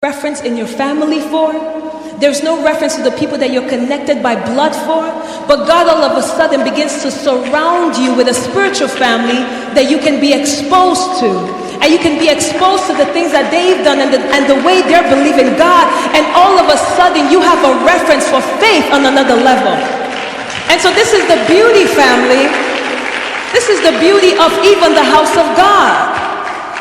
reference in your family for. There's no reference to the people that you're connected by blood for. But God all of a sudden begins to surround you with a spiritual family that you can be exposed to. And you can be exposed to the things that they've done and the way they're believing God. And all of a sudden you have a reference for faith on another level. And so this is the beauty, family. This is the beauty of even the house of God.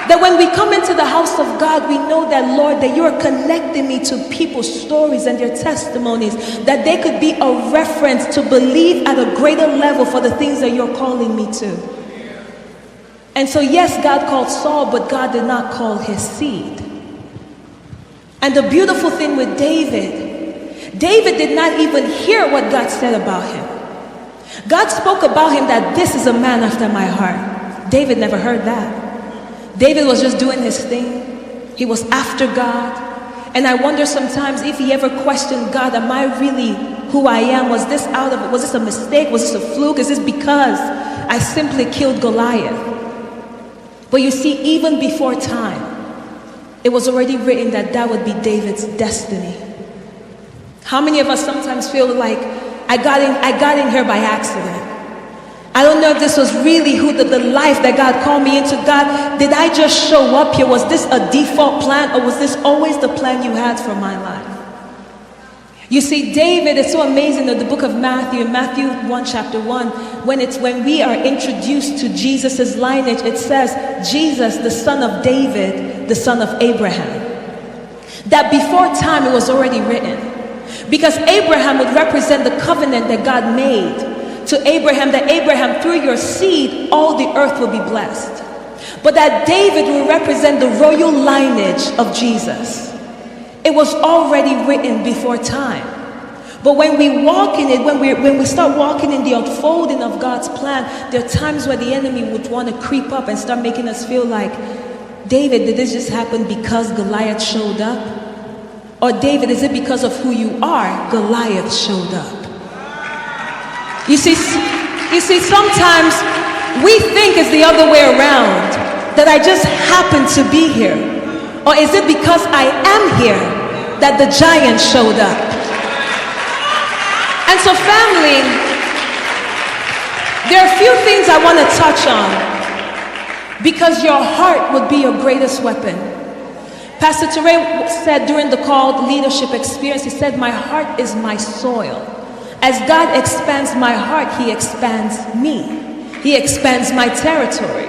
That when we come into the house of God, we know that, Lord, that you are connecting me to people's stories and their testimonies, that they could be a reference to believe at a greater level for the things that you're calling me to. And so, yes, God called Saul, but God did not call his seed. And the beautiful thing with David did not even hear what God said about him. God spoke about him that this is a man after my heart. David never heard that. David was just doing his thing. He was after God. And I wonder sometimes if he ever questioned God, am I really who I am? Was this a mistake? Was this a fluke? Is this because I simply killed Goliath? But you see, even before time, it was already written that that would be David's destiny. How many of us sometimes feel like I got in here by accident? I don't know if this was really the life that God called me into. God, did I just show up here? Was this a default plan, or was this always the plan you had for my life? You see, David, it's so amazing that the book of Matthew, in Matthew 1, chapter 1, when we are introduced to Jesus' lineage, it says, Jesus, the son of David, the son of Abraham. That before time, it was already written. Because Abraham would represent the covenant that God made to Abraham, that Abraham, through your seed, all the earth will be blessed. But that David will represent the royal lineage of Jesus. It was already written before time. But when we walk in it, when we start walking in the unfolding of God's plan, there are times where the enemy would want to creep up and start making us feel like, David, did this just happen because Goliath showed up? Or David, is it because of who you are, Goliath showed up? You see, sometimes we think it's the other way around, that I just happen to be here. Or is it because I am here that the giant showed up? And so, family, there are a few things I want to touch on, because your heart would be your greatest weapon. Pastor Teray said during the called leadership experience, he said, my heart is my soil. As God expands my heart, he expands me. He expands my territory.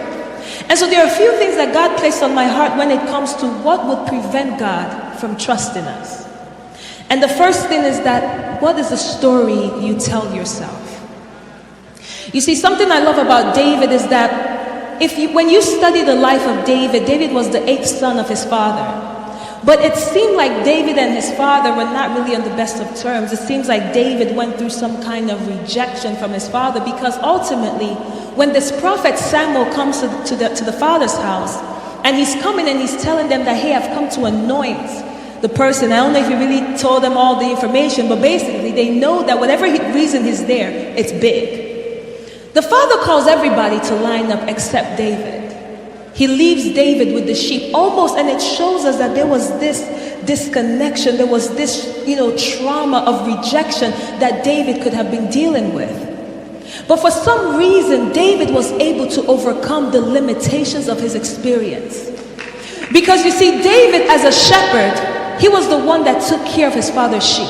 And so there are a few things that God placed on my heart when it comes to what would prevent God from trusting us. And the first thing is that, what is the story you tell yourself? You see, something I love about David is that when you study the life of David, David was the 8th son of his father. But it seemed like David and his father were not really on the best of terms. It seems like David went through some kind of rejection from his father, because ultimately, when this prophet Samuel comes to the father's house, and he's coming and he's telling them that, hey, I've come to anoint the person. I don't know if he really told them all the information, but basically they know that whatever reason he's there, it's big. The father calls everybody to line up except David. He leaves David with the sheep almost, and it shows us that there was this disconnection, there was this, trauma of rejection that David could have been dealing with. But for some reason, David was able to overcome the limitations of his experience. Because you see, David as a shepherd, he was the one that took care of his father's sheep.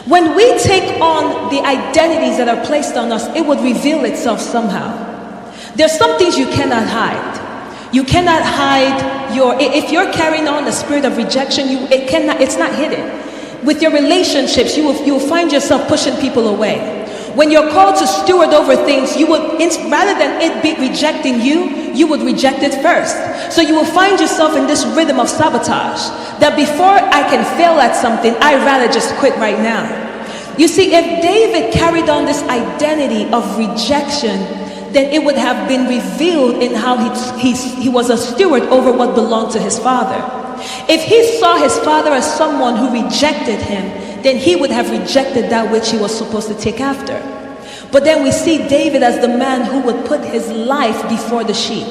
When we take on the identities that are placed on us, it would reveal itself somehow. There's some things you cannot hide. You cannot hide if you're carrying on the spirit of rejection, it's not hidden. With your relationships, you will find yourself pushing people away. When you're called to steward over things, rather than it be rejecting you would reject it first. So you will find yourself in this rhythm of sabotage, that before I can fail at something, I'd rather just quit right now. You see, if David carried on this identity of rejection, then it would have been revealed in how he was a steward over what belonged to his father. If he saw his father as someone who rejected him, then he would have rejected that which he was supposed to take after. But then we see David as the man who would put his life before the sheep.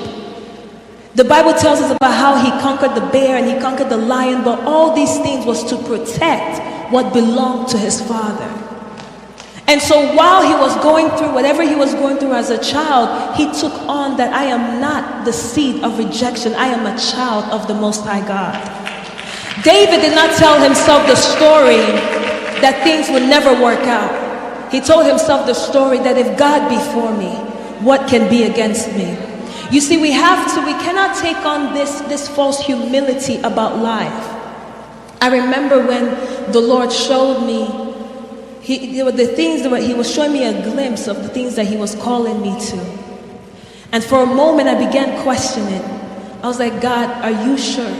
The Bible tells us about how he conquered the bear and he conquered the lion, but all these things was to protect what belonged to his father. And so while he was going through whatever he was going through as a child, he took on that I am not the seed of rejection. I am a child of the Most High God. David did not tell himself the story that things would never work out. He told himself the story that if God be for me, what can be against me? You see, we cannot take on this false humility about life. I remember when the Lord showed me, he was showing me a glimpse of the things that he was calling me to. And for a moment I began questioning. I was like, God, are you sure?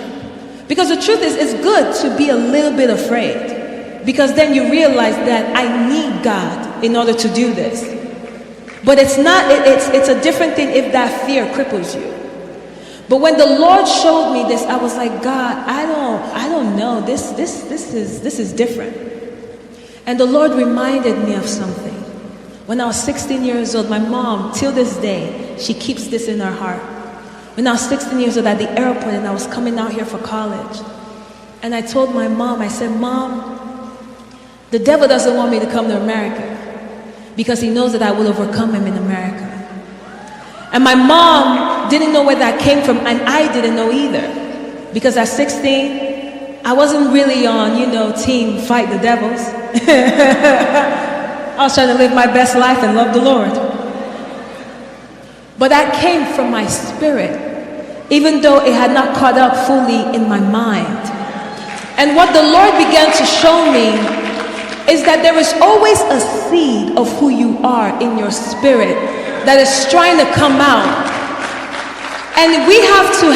Because the truth is, it's good to be a little bit afraid. Because then you realize that I need God in order to do this. But it's a different thing if that fear cripples you. But when the Lord showed me this, I was like, God, I don't know. This is different. And the Lord reminded me of something. When I was 16 years old, my mom, till this day, she keeps this in her heart. When I was 16 years old at the airport and I was coming out here for college, and I told my mom, I said, Mom, the devil doesn't want me to come to America because he knows that I will overcome him in America. And my mom didn't know where that came from, and I didn't know either. Because at 16, I wasn't really on, team fight the devils. I was trying to live my best life and love the Lord. But that came from my spirit, even though it had not caught up fully in my mind. And what the Lord began to show me is that there is always a seed of who you are in your spirit that is trying to come out. And we have to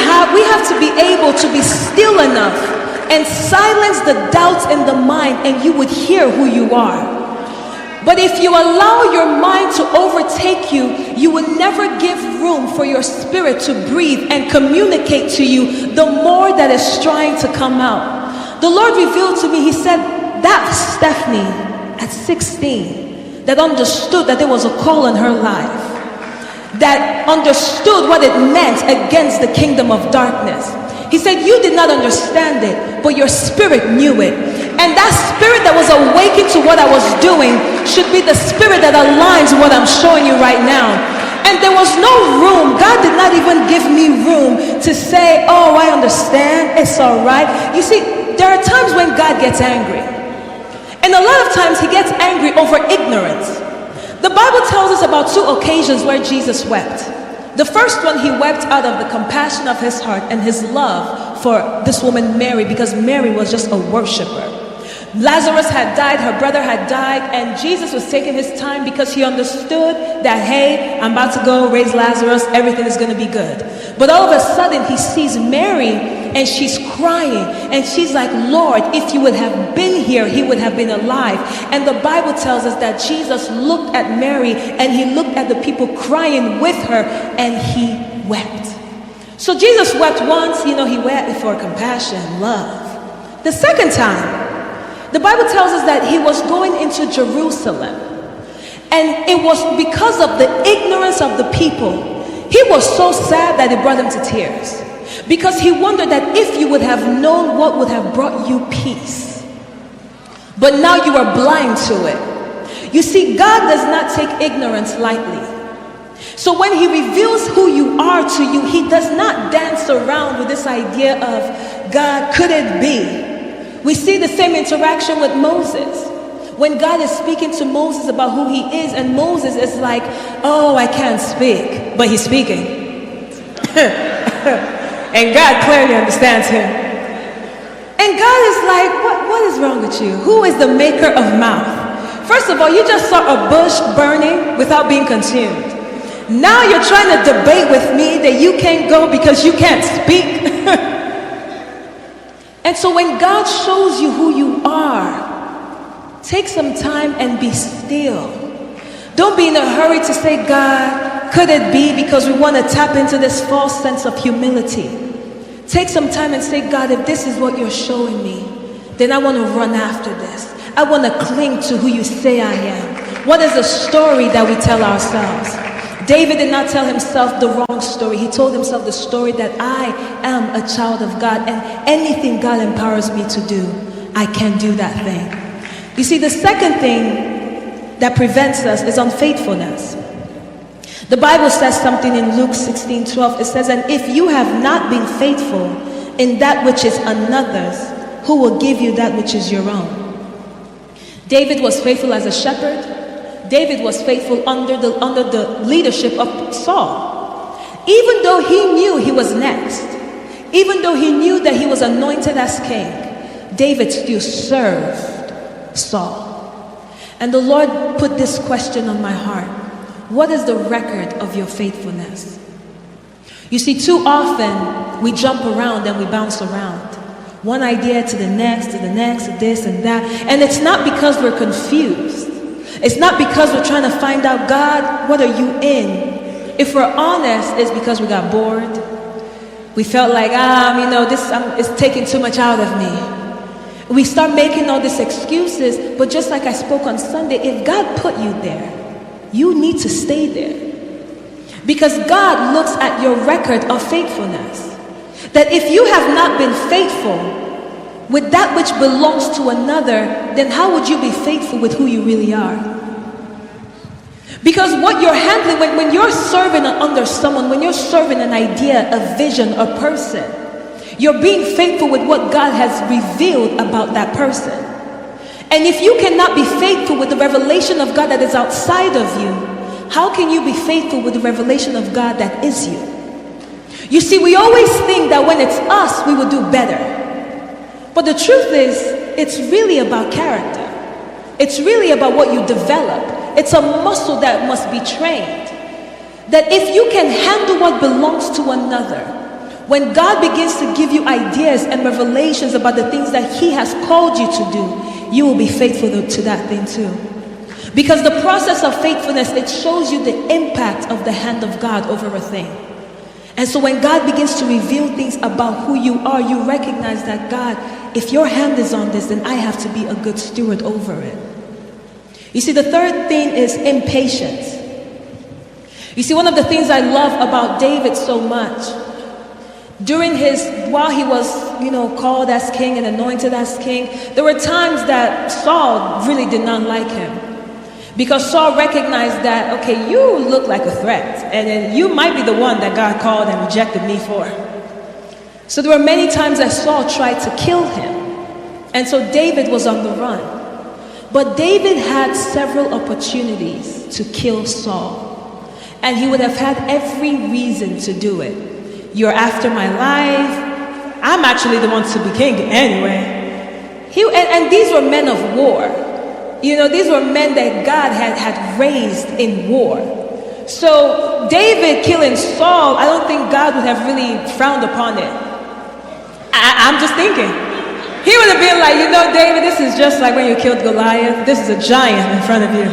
be able to be still enough and silence the doubts in the mind, and you would hear who you are. But if you allow your mind to overtake you, you will never give room for your spirit to breathe and communicate to you the more that is trying to come out. The Lord revealed to me, he said, that Stephanie at 16 that understood that there was a call in her life, that understood what it meant against the kingdom of darkness. He said, you did not understand it, but your spirit knew it. And that spirit that was awakened to what I was doing should be the spirit that aligns with what I'm showing you right now. And there was no room. God did not even give me room to say, oh, I understand, it's all right. You see, there are times when God gets angry. And a lot of times he gets angry over ignorance. The Bible tells us about 2 occasions where Jesus wept. The first one, he wept out of the compassion of his heart and his love for this woman Mary, because Mary was just a worshiper. Lazarus had died, her brother had died, and Jesus was taking his time because he understood that, hey, I'm about to go raise Lazarus, everything is going to be good. But all of a sudden he sees Mary and she's crying, and she's like, Lord, if you would have been here, he would have been alive. And the Bible tells us that Jesus looked at Mary and he looked at the people crying with her, and he wept. So Jesus wept once, he wept for compassion, love. The second time, the Bible tells us that he was going into Jerusalem, and it was because of the ignorance of the people. He was so sad that it brought him to tears, because he wondered that if you would have known what would have brought you peace, but now you are blind to it. You see, God does not take ignorance lightly. So when he reveals who you are to you, he does not dance around with this idea of, God, could it be? We see the same interaction with Moses. When God is speaking to Moses about who he is, and Moses is like, oh, I can't speak, but he's speaking. And God clearly understands him. And God is like, what is wrong with you? Who is the maker of mouth? First of all, you just saw a bush burning without being consumed. Now you're trying to debate with me that you can't go because you can't speak. And so when God shows you who you are, take some time and be still. Don't be in a hurry to say, God, could it be? Because we want to tap into this false sense of humility. Take some time and say, God, if this is what you're showing me, then I want to run after this. I want to cling to who you say I am. What is the story that we tell ourselves? David did not tell himself the wrong story. He told himself the story that I am a child of God, and anything God empowers me to do, I can do that thing. You see, the second thing that prevents us is unfaithfulness. The Bible says something in Luke 16:12. It says, and if you have not been faithful in that which is another's, who will give you that which is your own? David was faithful as a shepherd. David was faithful under the leadership of Saul. Even though he knew he was next, even though he knew that he was anointed as king, David still served Saul. And the Lord put this question on my heart. What is the record of your faithfulness? You see, too often we jump around and we bounce around. One idea to the next, to this and that. And it's not because we're confused. It's not because we're trying to find out, God, what are you in? If we're honest, it's because we got bored. We felt like, it's taking too much out of me. We start making all these excuses, but just like I spoke on Sunday, if God put you there, you need to stay there. Because God looks at your record of faithfulness. That if you have not been faithful with that which belongs to another, then how would you be faithful with who you really are? Because what you're handling, when you're serving under someone, when you're serving an idea, a vision, a person, you're being faithful with what God has revealed about that person. And if you cannot be faithful with the revelation of God that is outside of you, how can you be faithful with the revelation of God that is you? You see, we always think that when it's us, we will do better. But the truth is, it's really about character. It's really about what you develop. It's a muscle that must be trained. That if you can handle what belongs to another, when God begins to give you ideas and revelations about the things that He has called you to do, you will be faithful to that thing too. Because the process of faithfulness, it shows you the impact of the hand of God over a thing. And so when God begins to reveal things about who you are, you recognize that, God, if your hand is on this, then I have to be a good steward over it. You see, the third thing is impatience. You see, one of the things I love about David so much, while he was, called as king and anointed as king, there were times that Saul really did not like him. Because Saul recognized that, okay, you look like a threat, and then you might be the one that God called and rejected me for. So there were many times that Saul tried to kill him. And so David was on the run. But David had several opportunities to kill Saul. And he would have had every reason to do it. You're after my life. I'm actually the one to be king anyway. And these were men of war. These were men that God had raised in war. So David killing Saul, I don't think God would have really frowned upon it. I'm just thinking. He would have been like, David, this is just like when you killed Goliath. This is a giant in front of you.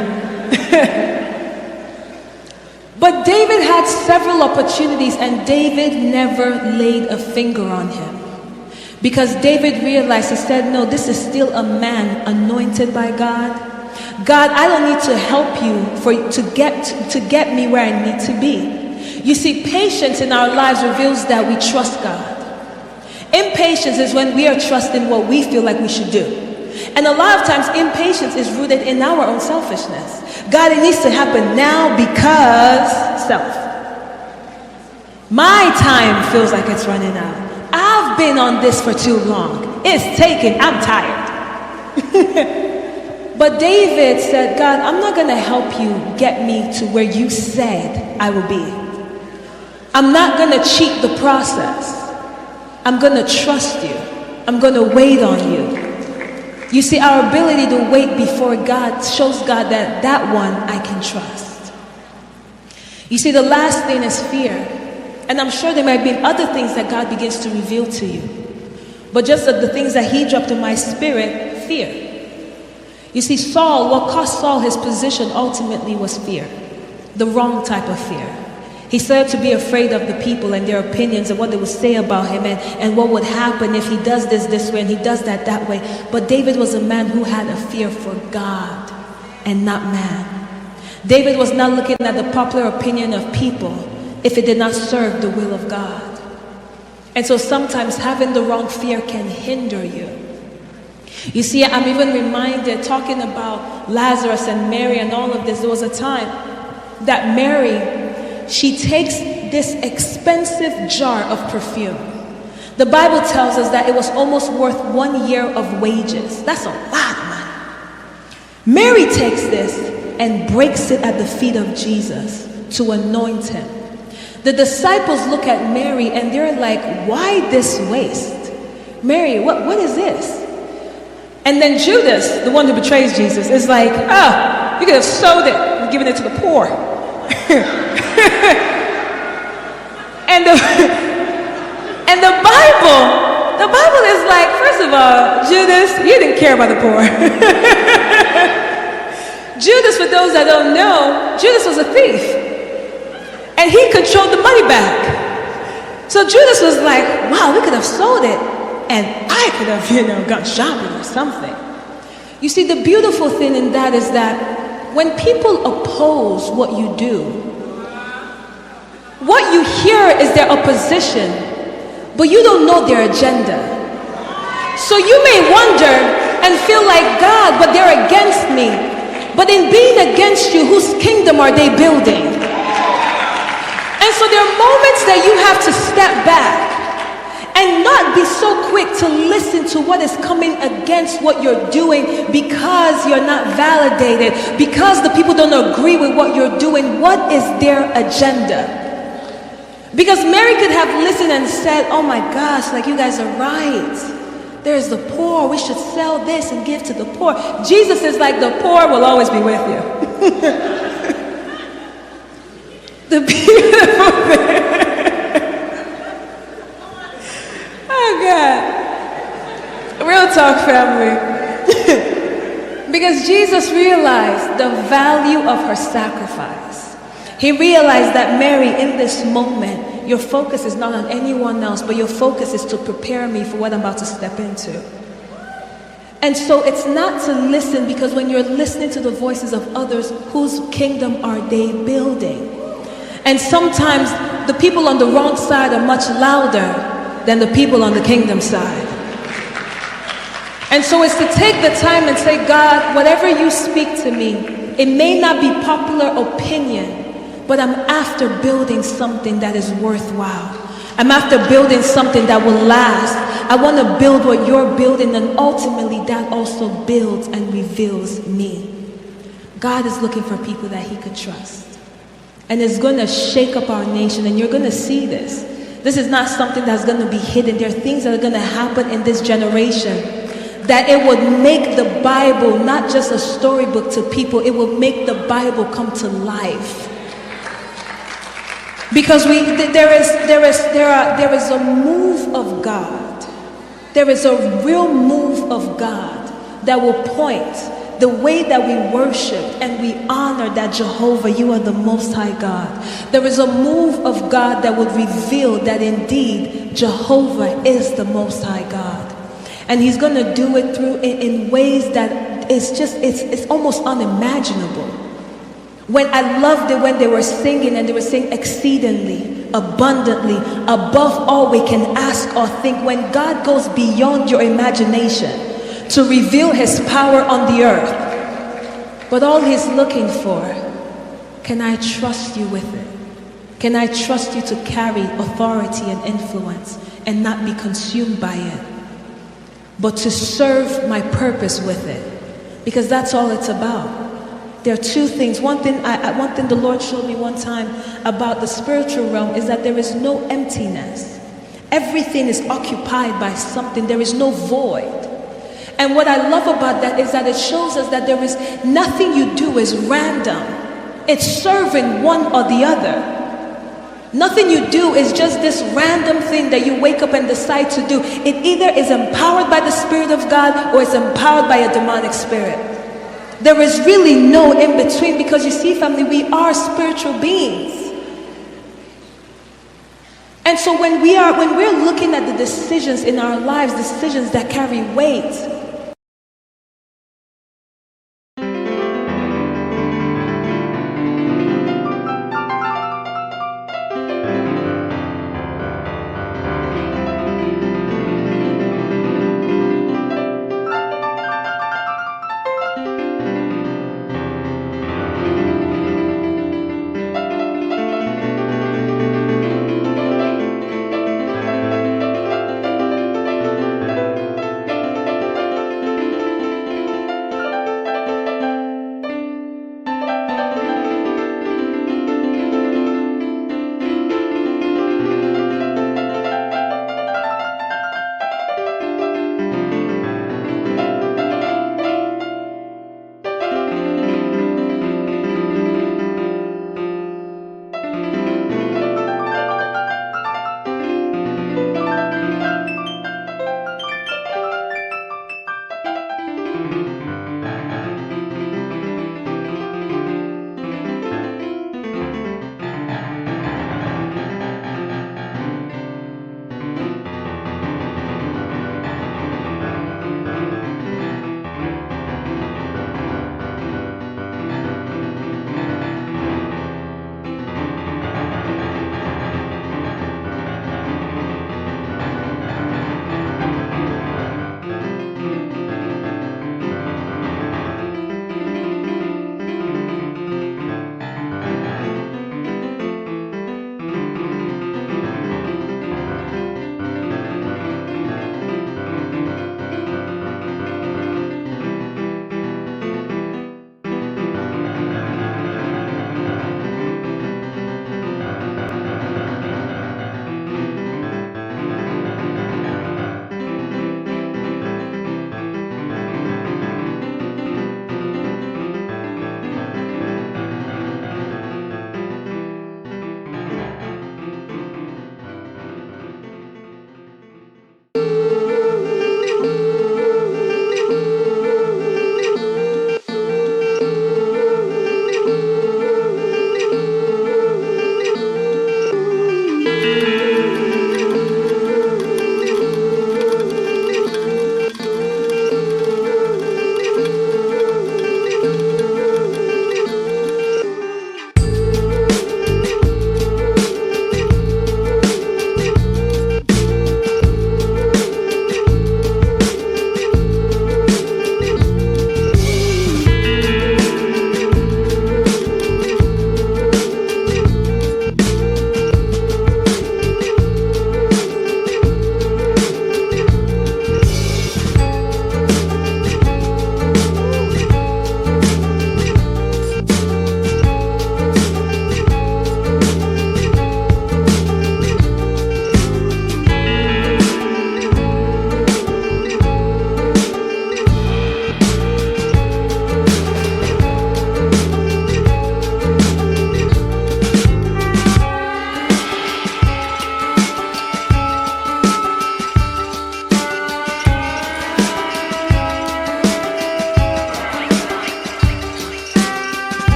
But David had several opportunities, and David never laid a finger on him. Because David realized, he said, no, this is still a man anointed by God. God, I don't need to help you to get me where I need to be. You see, patience in our lives reveals that we trust God. Impatience is when we are trusting what we feel like we should do. And a lot of times, impatience is rooted in our own selfishness. God, it needs to happen now because self. My time feels like it's running out. I've been on this for too long. It's taken. I'm tired. But David said, God, I'm not going to help you get me to where you said I will be. I'm not going to cheat the process. I'm going to trust you. I'm going to wait on you. You see, our ability to wait before God shows God that one I can trust. You see, the last thing is fear. And I'm sure there might be other things that God begins to reveal to you. But just the things that He dropped in my spirit, fear. You see, what cost Saul his position ultimately was fear. The wrong type of fear. He started to be afraid of the people and their opinions and what they would say about him and what would happen if he does this way and he does that way. But David was a man who had a fear for God and not man. David was not looking at the popular opinion of people if it did not serve the will of God. And so sometimes having the wrong fear can hinder you. You see, I'm even reminded, talking about Lazarus and Mary and all of this, there was a time that Mary, she takes this expensive jar of perfume. The Bible tells us that it was almost worth 1 year of wages. That's a lot of money. Mary takes this and breaks it at the feet of Jesus to anoint him. The disciples look at Mary and they're like, why this waste? Mary, what is this? And then Judas, the one who betrays Jesus, is like, you could have sold it and given it to the poor. and the Bible is like, first of all, Judas, you didn't care about the poor. Judas, for those that don't know, Judas was a thief. And he controlled the money back. So Judas was like, wow, we could have sold it. And I could have, gone shopping or something. You see, the beautiful thing in that is that when people oppose what you do, what you hear is their opposition, but you don't know their agenda. So you may wonder and feel like, God, but they're against me. But in being against you, whose kingdom are they building? And so there are moments that you have to step back and not be so quick to listen to what is coming against what you're doing because you're not validated, because the people don't agree with what you're doing. What is their agenda? Because Mary could have listened and said, oh my gosh, like, you guys are right. There's the poor. We should sell this and give to the poor. Jesus is like, the poor will always be with you. The beautiful thing. Oh God. Real talk, family. Because Jesus realized the value of her sacrifice. He realized that, Mary, in this moment, your focus is not on anyone else, but your focus is to prepare me for what I'm about to step into. And so it's not to listen, because when you're listening to the voices of others, whose kingdom are they building? And sometimes the people on the wrong side are much louder than the people on the kingdom side. And so it's to take the time and say, God, whatever you speak to me, it may not be popular opinion, but I'm after building something that is worthwhile. I'm after building something that will last. I want to build what you're building, and ultimately that also builds and reveals me. God is looking for people that he could trust. And it's going to shake up our nation, and you're going to see this. This is not something that's going to be hidden. There are things that are going to happen in this generation that it would make the Bible not just a storybook to people, it will make the Bible come to life. Because there is a move of God. There is a real move of God that will point the way that we worship and we honor that Jehovah, you are the Most High God. There is a move of God that would reveal that indeed Jehovah is the Most High God. And he's going to do it through in ways that it's almost unimaginable. When I loved it when they were singing, and they were saying exceedingly, abundantly, above all we can ask or think. When God goes beyond your imagination to reveal his power on the earth. But all he's looking for, can I trust you with it? Can I trust you to carry authority and influence and not be consumed by it, but to serve my purpose with it? Because that's all it's about. There are two things. One thing the Lord showed me one time about the spiritual realm is that there is no emptiness. Everything is occupied by something. There is no void. And what I love about that is that it shows us that there is nothing you do is random. It's serving one or the other. Nothing you do is just this random thing that you wake up and decide to do. It either is empowered by the Spirit of God or it's empowered by a demonic spirit. There is really no in between, because you see, family, we are spiritual beings. And so when we're looking at the decisions in our lives, decisions that carry weight,